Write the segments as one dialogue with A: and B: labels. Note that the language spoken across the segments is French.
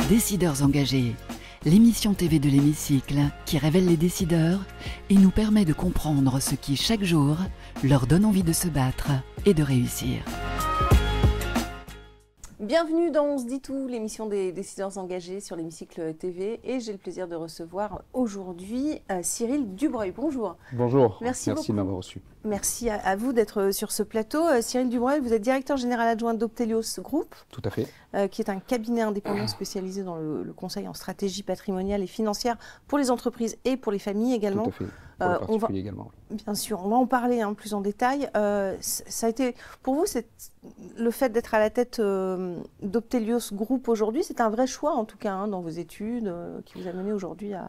A: Décideurs engagés, l'émission TV de l'Hémicycle qui révèle les décideurs et nous permet de comprendre ce qui, chaque jour, leur donne envie de se battre et de réussir.
B: Bienvenue dans On se dit tout, l'émission des décideurs engagés sur l'Hémicycle TV. Et j'ai le plaisir de recevoir aujourd'hui Cyril Dubreuil. Bonjour.
C: Bonjour,
B: merci
C: de m'avoir reçu.
B: Merci à vous d'être sur ce plateau. Cyril Dubreuil, vous êtes directeur général adjoint d'Optelios Group.
C: Tout à fait.
B: Qui est un cabinet indépendant spécialisé dans le conseil en stratégie patrimoniale et financière pour les entreprises et pour les familles également.
C: Tout à fait, pour les particuliers également.
B: Bien sûr, on va en parler plus en détail. Ça a été, pour vous, le fait d'être à la tête d'Optelios Group aujourd'hui, c'est un vrai choix en tout cas dans vos études qui vous a mené aujourd'hui à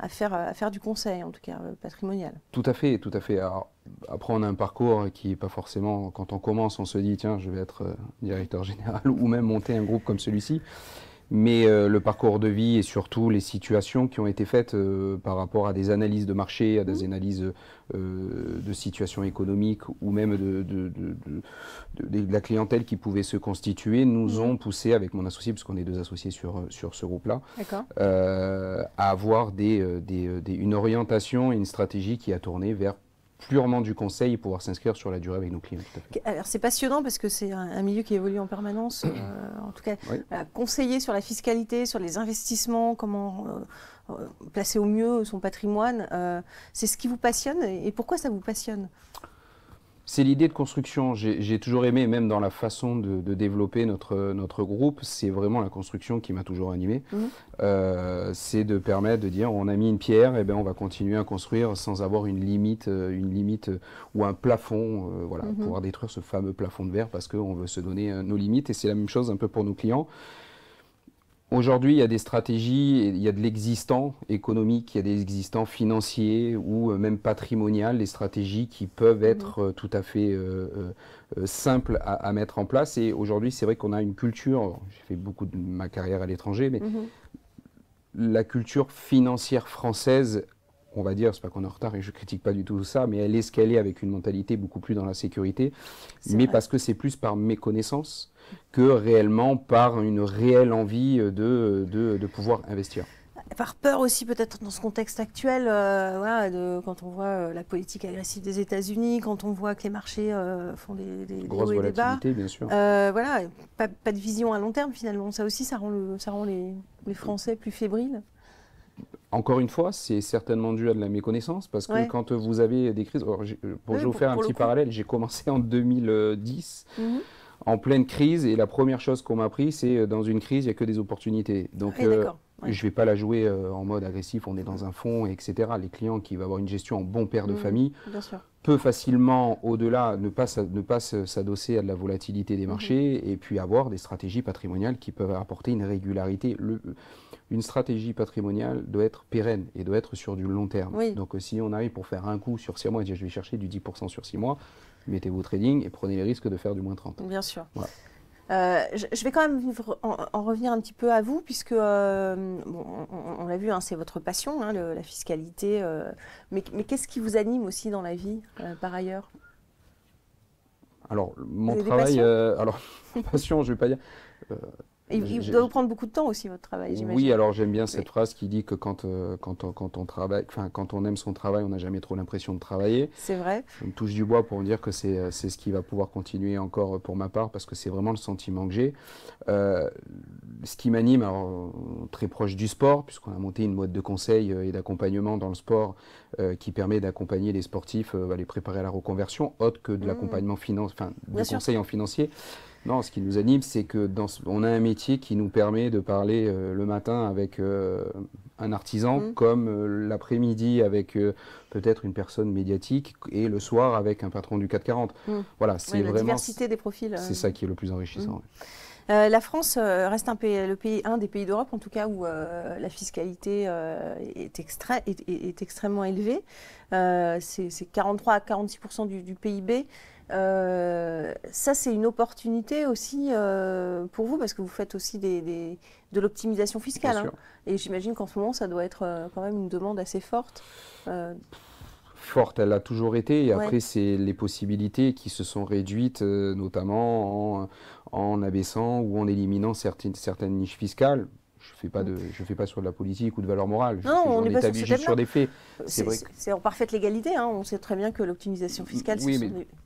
B: faire du conseil, en tout cas patrimonial.
C: Tout à fait, tout à fait. Alors, après, on a un parcours qui n'est pas forcément, quand on commence, on se dit, tiens, je vais être directeur général ou même monter un groupe comme celui-ci. Mais le parcours de vie et surtout les situations qui ont été faites par rapport à des analyses de marché, à des analyses de situations économiques ou même de la clientèle qui pouvait se constituer, nous ont poussé avec mon associé, puisqu'on est deux associés sur ce groupe-là, à avoir une orientation et une stratégie qui a tourné vers purement du conseil et pouvoir s'inscrire sur la durée avec nos clients.
B: Alors c'est passionnant parce que c'est un milieu qui évolue en permanence. En tout cas, oui. Conseiller sur la fiscalité, sur les investissements, comment placer au mieux son patrimoine, c'est ce qui vous passionne et pourquoi ça vous passionne ?
C: C'est l'idée de construction. J'ai toujours aimé, même dans la façon de développer notre groupe, c'est vraiment la construction qui m'a toujours animé. C'est de permettre de dire, on a mis une pierre, et ben on va continuer à construire sans avoir une limite ou un plafond, pouvoir détruire ce fameux plafond de verre parce qu'on veut se donner nos limites. Et c'est la même chose un peu pour nos clients. Aujourd'hui, il y a des stratégies, il y a de l'existant économique, il y a des existants financiers ou même patrimonial, des stratégies qui peuvent être tout à fait simples à mettre en place. Et aujourd'hui, c'est vrai qu'on a une culture, j'ai fait beaucoup de ma carrière à l'étranger, mais la culture financière française, on va dire, c'est pas qu'on est en retard et je critique pas du tout ça, mais elle est ce qu'elle est avec une mentalité beaucoup plus dans la sécurité, mais parce que c'est plus par méconnaissance que réellement par une réelle envie de pouvoir investir.
B: Par peur aussi peut-être dans ce contexte actuel, quand on voit la politique agressive des États-Unis, quand on voit que les marchés font des hauts et des bas.
C: Bien sûr.
B: Pas de vision à long terme finalement. Ça aussi, ça rend les Français plus fébriles.
C: Encore une fois, c'est certainement dû à de la méconnaissance, parce que quand vous avez des crises, je vais vous faire un petit parallèle, j'ai commencé en 2010, en pleine crise, et la première chose qu'on m'a appris, c'est dans une crise, il n'y a que des opportunités. Donc, je ne vais pas la jouer en mode agressif, on est dans un fonds, etc. Les clients qui vont avoir une gestion en bon père de famille peut facilement, au-delà, ne pas s'adosser à de la volatilité des marchés, et puis avoir des stratégies patrimoniales qui peuvent apporter une régularité. Une stratégie patrimoniale doit être pérenne et doit être sur du long terme. Donc si on arrive pour faire un coup sur 6 mois et dire je vais chercher du 10% sur 6 mois, mettez vos trading et prenez les risques de faire du moins 30.
B: Bien sûr. Voilà. Je vais quand même en revenir un petit peu à vous, puisque on l'a vu, c'est votre passion, la fiscalité. Mais qu'est-ce qui vous anime aussi dans la vie, par ailleurs ?
C: Alors, mon travail... passion, je ne vais pas dire...
B: Il doit vous prendre beaucoup de temps aussi, votre travail, j'imagine.
C: Oui, alors j'aime bien cette phrase qui dit que quand on travaille, quand on aime son travail, on n'a jamais trop l'impression de travailler.
B: C'est vrai.
C: Je me touche du bois pour me dire que c'est ce qui va pouvoir continuer encore pour ma part, parce que c'est vraiment le sentiment que j'ai. Ce qui m'anime, alors très proche du sport, puisqu'on a monté une boîte de conseil et d'accompagnement dans le sport qui permet d'accompagner les sportifs à les préparer à la reconversion, autre que de l'accompagnement de conseil en financier. Non, ce qui nous anime, c'est que on a un métier qui nous permet de parler le matin avec un artisan, comme l'après-midi avec peut-être une personne médiatique, et le soir avec un patron du CAC 40. Voilà, c'est vraiment la
B: diversité des profils.
C: C'est ça qui est le plus enrichissant.
B: La France reste un des pays d'Europe, en tout cas, où la fiscalité est extrêmement élevée. C'est 43 à 46% du PIB. Ça, c'est une opportunité aussi pour vous, parce que vous faites aussi de l'optimisation fiscale. Et j'imagine qu'en ce moment, ça doit être quand même une demande assez forte.
C: Forte, elle a toujours été. Et après, c'est les possibilités qui se sont réduites, notamment en abaissant ou en éliminant certaines niches fiscales. je fais pas sur de la politique ou de valeur morale.
B: Non, on
C: établit juste sur des faits.
B: C'est en parfaite légalité. Hein. On sait très bien que l'optimisation fiscale,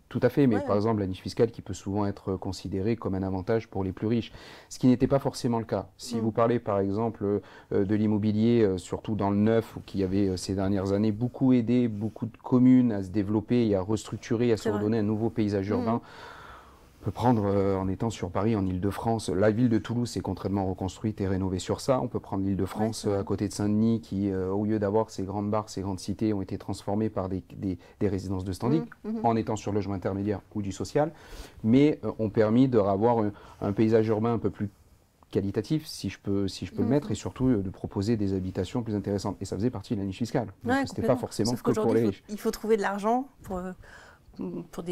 C: tout à fait, mais par exemple, la niche fiscale qui peut souvent être considérée comme un avantage pour les plus riches, ce qui n'était pas forcément le cas. Si vous parlez par exemple de l'immobilier, surtout dans le neuf, qui avait ces dernières années beaucoup aidé beaucoup de communes à se développer et à restructurer, à se redonner un nouveau paysage urbain. On peut prendre, en étant sur Paris, en Île-de-France, la ville de Toulouse s'est complètement reconstruite et rénovée sur ça. On peut prendre l'Île-de-France à côté de Saint-Denis qui, au lieu d'avoir ces grandes barres, ces grandes cités, ont été transformées par des résidences de standing, en étant sur le logement intermédiaire ou du social, mais ont permis d'avoir un paysage urbain un peu plus qualitatif, si je peux le mettre, et surtout de proposer des habitations plus intéressantes. Et ça faisait partie de la niche fiscale. C'était pas forcément que pour les riches.
B: Il faut trouver de l'argent pour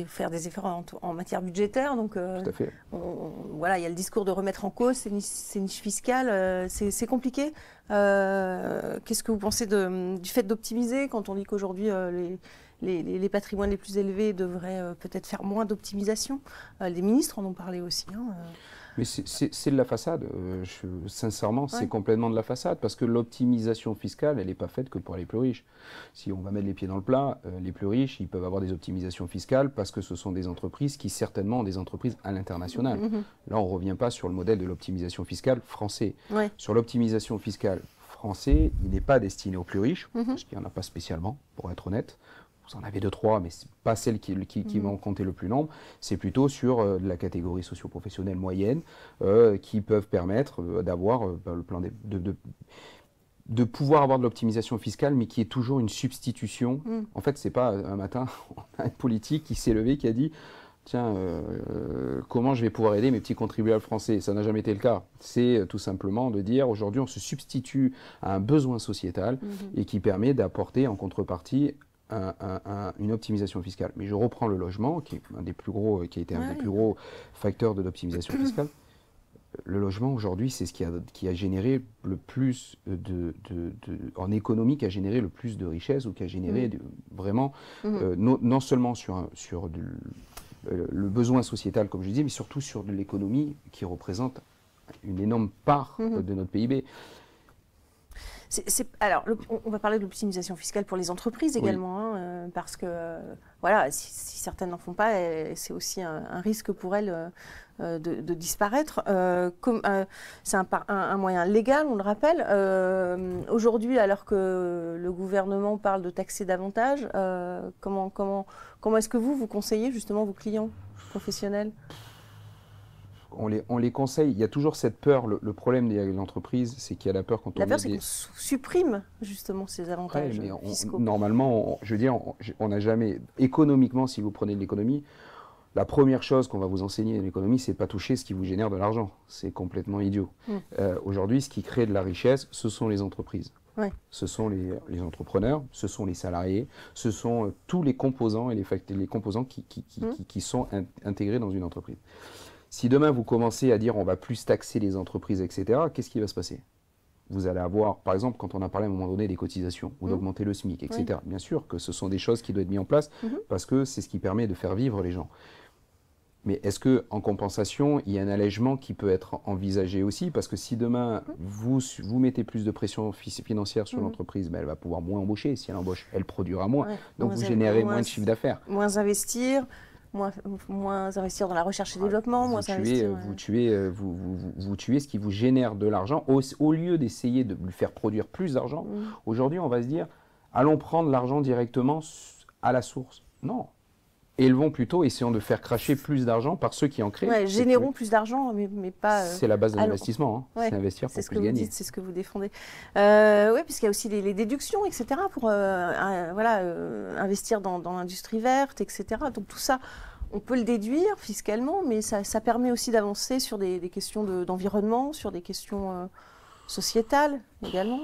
B: faire des efforts en matière budgétaire. Donc,
C: tout à fait.
B: Voilà, il y a le discours de remettre en cause ces niches fiscales. C'est compliqué. Qu'est-ce que vous pensez du fait d'optimiser quand on dit qu'aujourd'hui, les patrimoines les plus élevés devraient peut-être faire moins d'optimisation? Les ministres en ont parlé aussi.
C: Mais c'est de la façade. Sincèrement, c'est complètement de la façade parce que l'optimisation fiscale, elle n'est pas faite que pour les plus riches. Si on va mettre les pieds dans le plat, les plus riches, ils peuvent avoir des optimisations fiscales parce que ce sont des entreprises qui certainement ont des entreprises à l'international. Là, on ne revient pas sur le modèle de l'optimisation fiscale français. Sur l'optimisation fiscale français, il n'est pas destiné aux plus riches, parce qu'il n'y en a pas spécialement, pour être honnête. Vous en avez 2-3, mais ce n'est pas celles qui vont compter le plus nombre. C'est plutôt sur de la catégorie socio-professionnelle moyenne qui peuvent permettre d'avoir le plan de pouvoir avoir de l'optimisation fiscale, mais qui est toujours une substitution. En fait, ce n'est pas un matin, on a un politique qui s'est levé, qui a dit tiens, comment je vais pouvoir aider mes petits contribuables français? Ça n'a jamais été le cas. C'est tout simplement de dire aujourd'hui, on se substitue à un besoin sociétal et qui permet d'apporter en contrepartie une optimisation fiscale. Mais je reprends le logement, qui est un des plus gros, qui a été un des plus gros facteurs de l'optimisation fiscale. Le logement aujourd'hui, c'est ce qui a généré le plus en économie, qui a généré le plus de richesse ou qui a généré vraiment, non seulement sur le besoin sociétal, comme je disais, mais surtout sur de l'économie qui représente une énorme part de notre PIB.
B: Alors, on va parler de l'optimisation fiscale pour les entreprises également, parce que voilà, si certaines n'en font pas, c'est aussi un risque pour elles de disparaître. C'est un moyen légal, on le rappelle. Aujourd'hui, alors que le gouvernement parle de taxer davantage, comment est-ce que vous conseillez justement vos clients professionnels?
C: On les conseille. Il y a toujours cette peur. Le problème de l'entreprise, c'est qu'il y a la peur quand on...
B: La peur, c'est qu'on supprime justement ces avantages fiscaux.
C: Normalement, je veux dire, on n'a jamais... Économiquement, si vous prenez de l'économie, la première chose qu'on va vous enseigner dans l'économie, c'est de ne pas toucher ce qui vous génère de l'argent. C'est complètement idiot. Aujourd'hui, ce qui crée de la richesse, ce sont les entreprises. Ce sont les entrepreneurs, ce sont les salariés, ce sont tous les composants et les composants qui sont intégrés dans une entreprise. Si demain vous commencez à dire on va plus taxer les entreprises, etc., qu'est-ce qui va se passer? Vous allez avoir, par exemple, quand on a parlé à un moment donné des cotisations ou d'augmenter le SMIC, etc. Bien sûr que ce sont des choses qui doivent être mises en place parce que c'est ce qui permet de faire vivre les gens. Mais est-ce qu'en compensation, il y a un allègement qui peut être envisagé aussi? Parce que si demain, vous mettez plus de pression financière sur l'entreprise, elle va pouvoir moins embaucher. Si elle embauche, elle produira moins. Donc vous générez moins de chiffre d'affaires.
B: Moins investir. Moins investir dans la recherche et développement,
C: vous tuez ce qui vous génère de l'argent. Au lieu d'essayer de lui faire produire plus d'argent, aujourd'hui, on va se dire, allons prendre l'argent directement à la source. Non. Élevons plutôt, essayons de faire cracher plus d'argent par ceux qui en créent.
B: Générons plus d'argent, mais pas...
C: c'est la base de l'investissement, c'est investir pour plus gagner.
B: C'est ce que vous défendez. Oui, puisqu'il y a aussi les déductions, etc., pour investir dans l'industrie verte, etc. Donc tout ça, on peut le déduire fiscalement, mais ça permet aussi d'avancer sur des questions d'environnement, sur des questions sociétales également.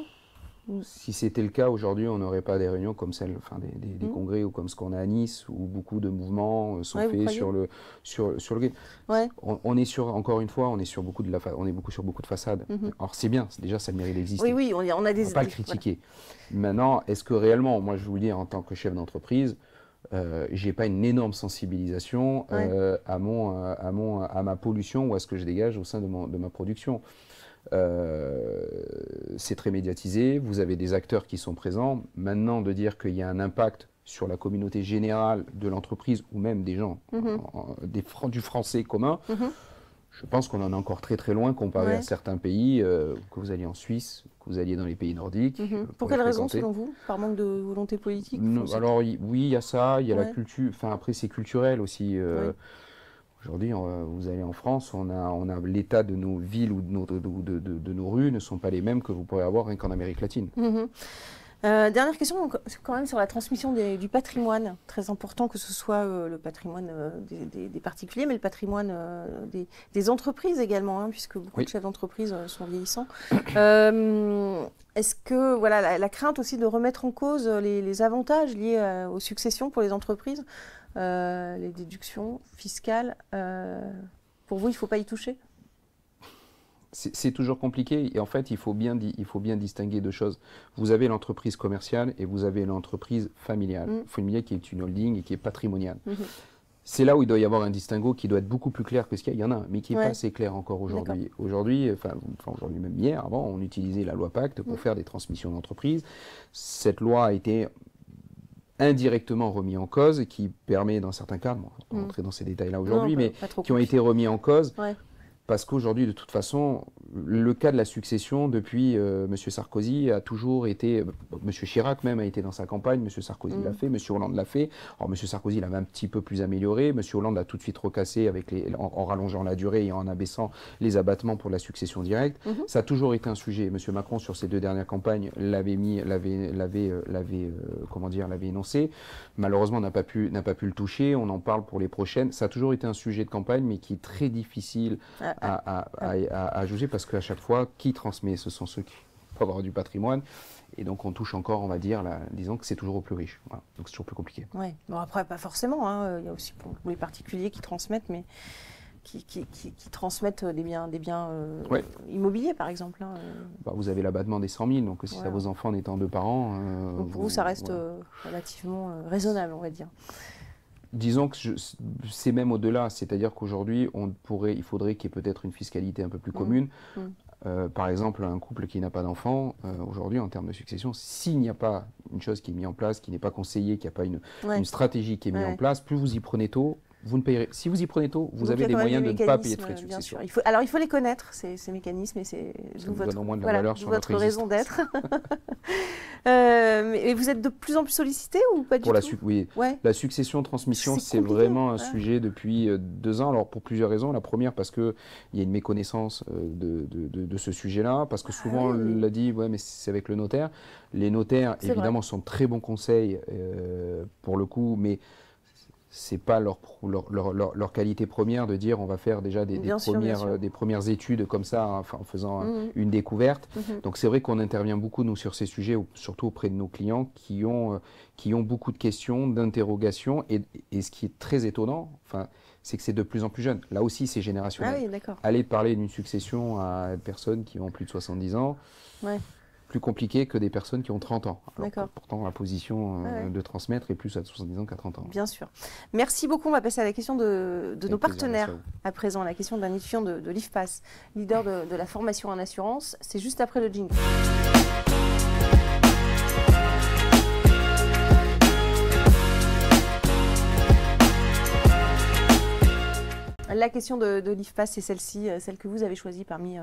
C: Si c'était le cas, aujourd'hui, on n'aurait pas des réunions comme celle, des congrès ou comme ce qu'on a à Nice, où beaucoup de mouvements sont faits sur le on est encore une fois, on est sur beaucoup de façades. Alors c'est bien, déjà ça mérite d'exister.
B: Oui, on a des...
C: On ne va pas le critiquer. Maintenant, est-ce que réellement, moi je vous le dis en tant que chef d'entreprise, j'ai pas une énorme sensibilisation à ma pollution ou à ce que je dégage au sein de ma production. C'est très médiatisé, vous avez des acteurs qui sont présents. Maintenant, de dire qu'il y a un impact sur la communauté générale de l'entreprise ou même des gens, du français commun, je pense qu'on en est encore très très loin comparé à certains pays, que vous alliez en Suisse, que vous alliez dans les pays nordiques.
B: Pour quelles raisons selon vous? Par manque de volonté politique?
C: Alors oui, il y a ça, il y a la culture, enfin après c'est culturel aussi. Aujourd'hui, vous allez en France, on a l'état de nos villes ou de nos rues ne sont pas les mêmes que vous pourrez avoir rien qu'en Amérique latine.
B: Dernière question, quand même sur la transmission du patrimoine, très important que ce soit le patrimoine des particuliers, mais le patrimoine des entreprises également, hein, puisque beaucoup de chefs d'entreprise sont vieillissants. Est-ce que voilà, la crainte aussi de remettre en cause les avantages liés aux successions pour les entreprises, les déductions fiscales, pour vous, il ne faut pas y toucher?
C: C'est toujours compliqué et en fait, il faut bien distinguer deux choses. Vous avez l'entreprise commerciale et vous avez l'entreprise familiale. Familiale qui est une holding et qui est patrimoniale. C'est là où il doit y avoir un distinguo qui doit être beaucoup plus clair que ce qu'il y a. Il y en a un, mais qui n'est pas assez clair encore aujourd'hui. Aujourd'hui, aujourd'hui même hier, avant, on utilisait la loi Pacte pour faire des transmissions d'entreprise. Cette loi a été indirectement remis en cause, qui permet dans certains cas, bon, on va rentrer dans ces détails-là aujourd'hui, mais qui ont été remis en cause. Parce qu'aujourd'hui, de toute façon, le cas de la succession, depuis M. Sarkozy, a toujours été... M. Chirac même a été dans sa campagne, M. Sarkozy l'a fait, M. Hollande l'a fait. Alors M. Sarkozy l'avait un petit peu plus amélioré, M. Hollande a tout de suite recassé en rallongeant la durée et en abaissant les abattements pour la succession directe. Ça a toujours été un sujet. M. Macron, sur ses 2 dernières campagnes, l'avait énoncé. Malheureusement, n'a pas pu le toucher. On en parle pour les prochaines. Ça a toujours été un sujet de campagne, mais qui est très difficile à juger, parce qu'à chaque fois, qui transmet, ce sont ceux qui peuvent avoir du patrimoine, et donc on touche encore, on va dire, disons que c'est toujours aux plus riches. Voilà. Donc c'est toujours plus compliqué.
B: Oui, bon après pas forcément, hein. Il y a aussi pour les particuliers qui transmettent, mais qui transmettent des biens immobiliers par exemple. Hein.
C: Vous avez l'abattement des 100 000, donc si ça vos enfants en étant 2 parents...
B: donc pour vous ça reste relativement raisonnable, on va dire.
C: Disons que c'est même au-delà, c'est-à-dire qu'aujourd'hui, il faudrait qu'il y ait peut-être une fiscalité un peu plus commune. Par exemple, un couple qui n'a pas d'enfant, aujourd'hui, en termes de succession, s'il n'y a pas une chose qui est mise en place, qui n'est pas conseillée, qu'il n'y a pas une stratégie qui est mise en place, plus vous y prenez tôt, vous ne payerez. Si vous y prenez tôt, vous avez des moyens de ne pas payer de frais de succession.
B: Alors il faut les connaître, ces mécanismes, et c'est votre raison d'être. Et vous êtes de plus en plus sollicité ou pas du tout?
C: Oui, la succession-transmission, c'est vraiment un sujet depuis 2 ans. Alors pour plusieurs raisons. La première, parce qu'il y a une méconnaissance de ce sujet-là, parce que souvent on l'a dit, mais c'est avec le notaire. Les notaires, évidemment, sont très bons conseils pour le coup, mais c'est pas leur qualité première de dire on va faire déjà des premières études comme ça, en faisant une découverte. Donc c'est vrai qu'on intervient beaucoup nous sur ces sujets, surtout auprès de nos clients qui ont beaucoup de questions, d'interrogations, et ce qui est très étonnant, c'est que c'est de plus en plus jeune. Là aussi c'est générationnel. Aller parler d'une succession à des personnes qui ont plus de 70 ans, plus compliqué que des personnes qui ont 30 ans. Alors, pourtant, la position de transmettre est plus à 70 ans qu'à 30 ans.
B: Bien sûr. Merci beaucoup. On va passer à la question de nos partenaires à présent, la question d'un étudiant de l'IFPAS, leader de la formation en assurance. C'est juste après le jingle. La question de l'IFPAS, c'est celle-ci, celle que vous avez choisie parmi...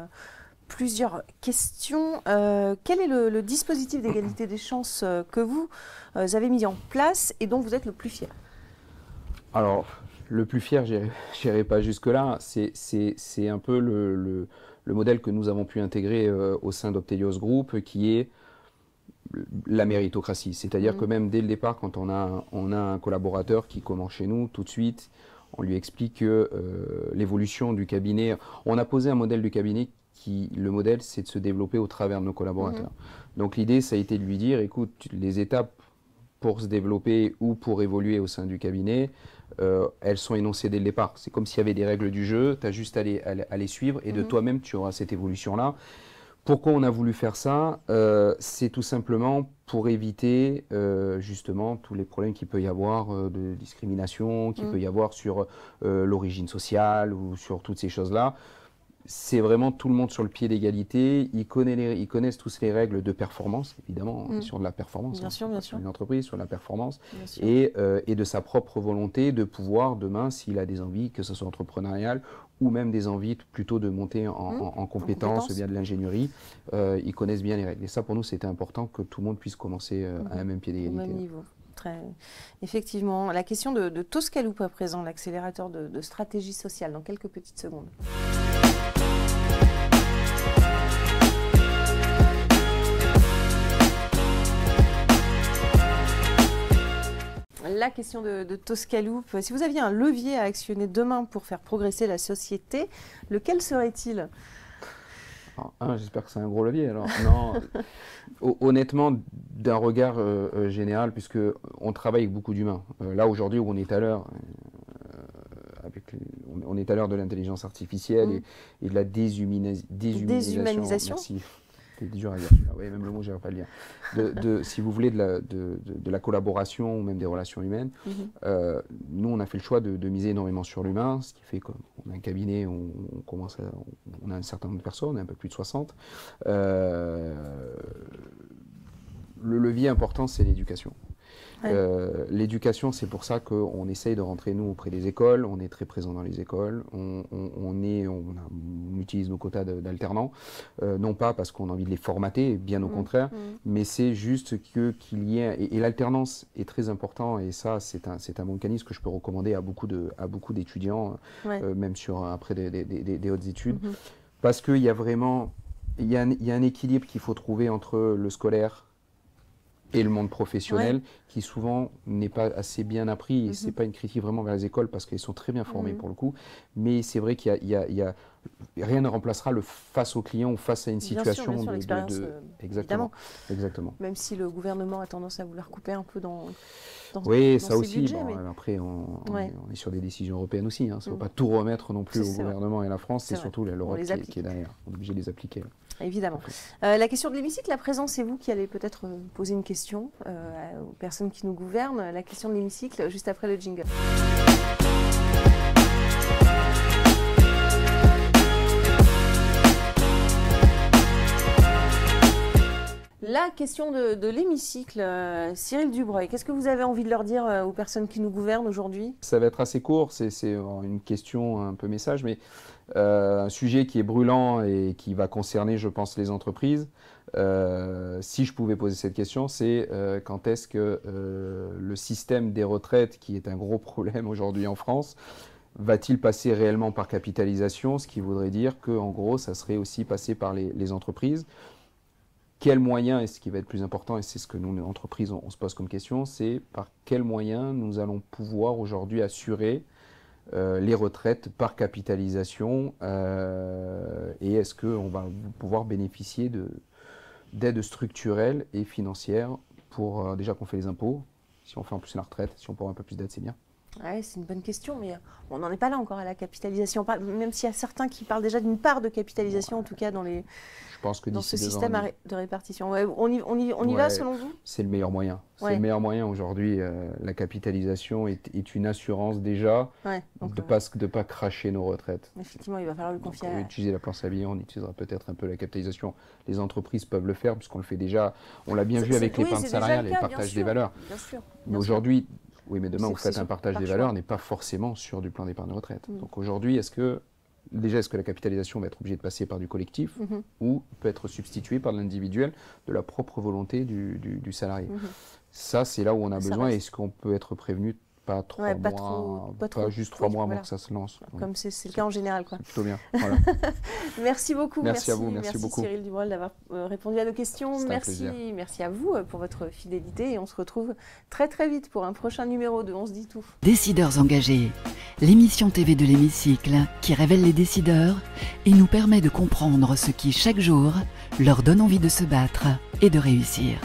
B: plusieurs questions. Quel est le dispositif d'égalité des chances que vous avez mis en place et dont vous êtes le plus fier?
C: Alors, le plus fier, je n'irai pas jusque-là. C'est un peu le modèle que nous avons pu intégrer au sein d'Optelios Group, qui est la méritocratie. C'est-à-dire que même dès le départ, quand on a un collaborateur qui commence chez nous, tout de suite, on lui explique que l'évolution du cabinet... On a posé un modèle du cabinet le modèle, c'est de se développer au travers de nos collaborateurs. Donc l'idée, ça a été de lui dire, écoute, les étapes pour se développer ou pour évoluer au sein du cabinet, elles sont énoncées dès le départ. C'est comme s'il y avait des règles du jeu, tu as juste à les suivre, et de toi-même, tu auras cette évolution-là. Pourquoi on a voulu faire ça? C'est tout simplement pour éviter justement tous les problèmes qu'il peut y avoir de discrimination, qu'il peut y avoir sur l'origine sociale ou sur toutes ces choses-là. c'est vraiment tout le monde sur le pied d'égalité. Ils connaissent tous les règles de performance, évidemment, sur de la performance.
B: Bien sûr,
C: sur une entreprise, sur la performance.
B: sûr.
C: Et de sa propre volonté de pouvoir, demain, s'il a des envies, que ce soit entrepreneurial ou même des envies plutôt de monter en compétences via de l'ingénierie, ils connaissent bien les règles. Et ça, pour nous, c'était important que tout le monde puisse commencer à un même pied d'égalité.
B: Au même niveau. Effectivement, la question de Toscaloup à présent, l'accélérateur de stratégie sociale, dans quelques petites secondes. La question de Toscaloup, si vous aviez un levier à actionner demain pour faire progresser la société, lequel serait-il ?
C: J'espère que c'est un gros levier. Alors, non, honnêtement, d'un regard général, puisque on travaille avec beaucoup d'humains. Là, aujourd'hui, où on est à l'heure, on est à l'heure de l'intelligence artificielle et de la déshumanisation. Merci. C'est dur à dire. Oui, même le mot, je n'arrive pas à le dire. Si vous voulez, de la collaboration ou même des relations humaines. Nous, on a fait le choix de miser énormément sur l'humain, ce qui fait qu'on a un cabinet, on a un certain nombre de personnes, un peu plus de 60. Le levier important, c'est l'éducation. L'éducation, c'est pour ça qu'on essaye de rentrer, nous, auprès des écoles. On est très présent dans les écoles. On utilise nos quotas d'alternants. Non pas parce qu'on a envie de les formater, bien au contraire, mais c'est juste qu'il y ait... Et l'alternance est très important. Et ça, c'est un bon mécanisme que je peux recommander à beaucoup d'étudiants, même après des hautes études. Parce qu'il y a vraiment... Il y a un équilibre qu'il faut trouver entre le scolaire et le monde professionnel, qui souvent n'est pas assez bien appris. Et ce n'est pas une critique vraiment vers les écoles, parce qu'elles sont très bien formées pour le coup. Mais c'est vrai qu'il y a rien ne remplacera le face au client ou face à une situation
B: bien sûr, l'expérience,
C: exactement.
B: Même si le gouvernement a tendance à vouloir couper un peu dans
C: oui,
B: dans
C: ça aussi.
B: budgets,
C: Bon,
B: mais...
C: Après, on est sur des décisions européennes aussi. Ça ne faut pas tout remettre non plus au gouvernement et à la France. C'est surtout l'Europe qui est derrière. On est obligé de les appliquer.
B: Évidemment. La question de l'hémicycle, à présent, c'est vous qui allez peut-être poser une question aux personnes qui nous gouvernent. La question de l'hémicycle, juste après le jingle. La question de l'hémicycle, Cyril Dubreuil, qu'est-ce que vous avez envie de leur dire aux personnes qui nous gouvernent aujourd'hui ?
C: Ça va être assez court, c'est une question un peu message, mais un sujet qui est brûlant et qui va concerner, je pense, les entreprises. Si je pouvais poser cette question, c'est quand est-ce que le système des retraites, qui est un gros problème aujourd'hui en France, va-t-il passer réellement par capitalisation, ce qui voudrait dire qu'en gros, ça serait aussi passé par les entreprises. Quels moyens, et ce qui va être plus important, et c'est ce que nous, les entreprises, on se pose comme question, c'est par quels moyens nous allons pouvoir aujourd'hui assurer les retraites par capitalisation et est-ce qu'on va pouvoir bénéficier d'aides structurelles et financières pour déjà qu'on fait les impôts, si on fait en plus la retraite, si on peut avoir un peu plus d'aide, c'est bien.
B: Oui, c'est une bonne question, mais on n'en est pas là encore à la capitalisation. Même s'il y a certains qui parlent déjà d'une part de capitalisation, en tout cas dans ce système de répartition. Ouais, on y va selon vous ?
C: C'est le meilleur moyen. C'est le meilleur moyen aujourd'hui. La capitalisation est une assurance déjà de pas cracher nos retraites.
B: Effectivement, il va falloir le confier.
C: On va utiliser la planche à billets, on utilisera peut-être un peu la capitalisation. Les entreprises peuvent le faire puisqu'on le fait déjà. On l'a bien vu avec l'épargne salariale et le partage des valeurs.
B: Bien sûr.
C: Mais aujourd'hui... Oui, mais demain, vous faites un partage des valeurs, n'est pas forcément sur du plan d'épargne retraite. Donc aujourd'hui, est-ce que la capitalisation va être obligée de passer par du collectif ou peut être substituée par l'individuel de la propre volonté du salarié. Ça, c'est là où on a besoin. Est-ce qu'on peut être prévenu pas 3 mois, pas juste 3 mois avant que ça se lance.
B: Comme c'est le cas en général.
C: C'est plutôt bien. Voilà.
B: Merci beaucoup.
C: Merci à vous. Merci beaucoup.
B: Cyril Dubreuil d'avoir répondu à nos questions. Merci à vous pour votre fidélité et on se retrouve très très vite pour un prochain numéro de On se dit tout.
A: Décideurs engagés, l'émission TV de l'hémicycle qui révèle les décideurs et nous permet de comprendre ce qui chaque jour leur donne envie de se battre et de réussir.